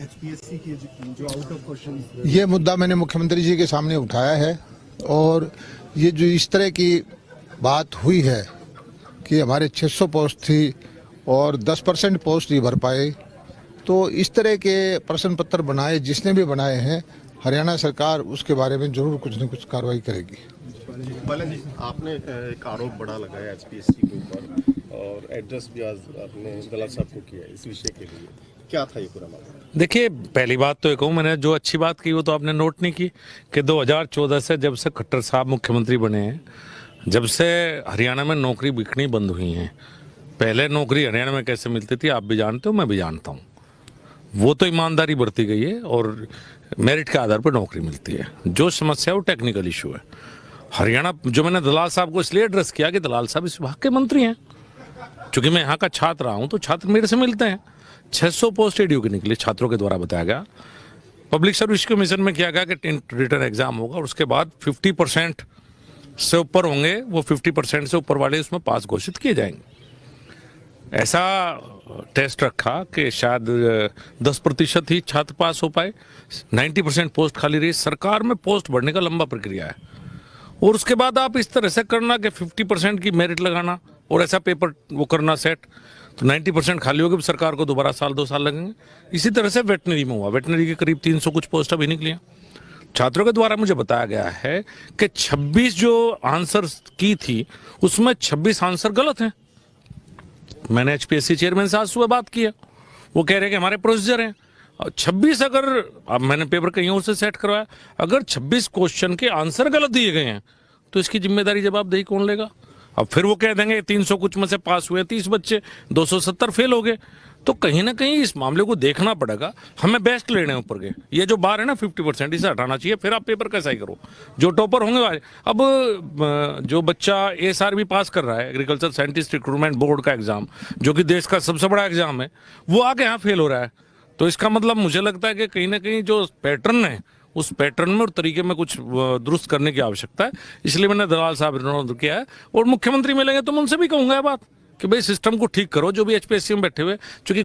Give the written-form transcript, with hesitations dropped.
HPSC की जो out of question ये मुद्दा मैंने मुख्यमंत्री जी के सामने उठाया है और ये जो इस तरह की बात हुई है कि हमारे 600 पोस्ट थी और 10% पोस्ट ही भर पाए, तो इस तरह के प्रश्न पत्र बनाए जिसने भी बनाए हैं, हरियाणा सरकार उसके बारे में जरूर कुछ न कुछ कार्रवाई करेगी। बालाजी, आपने एक आरोप बड़ा लगाया एचपीएससी के ऊपर और एड्रेस भी आज आपने दलाल साहब को किया इस विषय के लिए, क्या था ये पूरा मामला? देखिए, पहली बात तो ये कहूँ, मैंने जो अच्छी बात की वो तो आपने नोट नहीं की कि 2014 से जब से खट्टर साहब मुख्यमंत्री बने हैं, जब से हरियाणा में नौकरी बिकनी बंद हुई हैं। पहले नौकरी हरियाणा में कैसे मिलती थी आप भी जानते हो, मैं भी जानता हूँ। वो तो ईमानदारी बरती गई है और मेरिट के आधार पर नौकरी मिलती है। जो समस्या है वो टेक्निकल इशू है। हरियाणा जो मैंने दलाल साहब को इसलिए एड्रेस किया कि दलाल साहब इस विभाग के मंत्री हैं। चूंकि मैं यहाँ का छात्र रहा हूँ तो छात्र मेरे से मिलते हैं। 600 पोस्ट एडीयू की निकली, छात्रों के द्वारा बताया गया। पब्लिक सर्विस कमीशन में किया गया कि रिटर्न एग्जाम होगा और उसके बाद 50% से ऊपर होंगे, वो 50% से ऊपर वाले उसमें पास घोषित किए जाएंगे। ऐसा टेस्ट रखा कि शायद 10% ही छात्र पास हो पाए। 90% पोस्ट खाली रही। सरकार में पोस्ट बढ़ने का लंबा प्रक्रिया है और उसके बाद आप इस तरह से करना कि 50% की मेरिट लगाना और ऐसा पेपर वो करना सेट, तो 90% खाली होगी, सरकार को दोबारा साल 2 साल लगेंगे। इसी तरह से वेटनरी में हुआ। वेटनरी के करीब 300 कुछ पोस्ट अभी निकली हैं। छात्रों के द्वारा मुझे बताया गया है कि 26 जो आंसर की थी उसमें 26 आंसर गलत हैं। मैंने एचपीएससी चेयरमैन से आज सुबह बात की है, वो कह रहे हैं कि हमारे प्रोसीजर हैं। 26 अगर, अब मैंने पेपर कहीं और से सेट करवाया, अगर 26 क्वेश्चन के आंसर गलत दिए गए हैं तो इसकी जिम्मेदारी जवाबदेही कौन लेगा? अब फिर वो कह देंगे 300 कुछ में से पास हुए 30 बच्चे, 270 फेल हो गए। तो कहीं ना कहीं इस मामले को देखना पड़ेगा। हमें बेस्ट लेने ऊपर के, ये जो बार है ना 50%, इसे हटाना चाहिए। फिर आप पेपर कैसा ही करो, जो टॉपर होंगे वाले। अब जो बच्चा एएसआरबी पास कर रहा है, एग्रीकल्चर साइंटिस्ट रिक्रूटमेंट बोर्ड का एग्जाम, जो कि देश का सबसे बड़ा एग्जाम है, वो आके यहाँ फेल हो रहा है। तो इसका मतलब मुझे लगता है कि कहीं ना कहीं जो पैटर्न है उस पैटर्न में और तरीके में कुछ दुरुस्त करने की आवश्यकता है। इसलिए मैंने दलाल साहब अनुरोध किया है और मुख्यमंत्री मिलेंगे तो मैं उनसे भी कहूंगा ये बात कि भाई सिस्टम को ठीक करो, जो भी एचपीएससी में बैठे हुए। चूंकि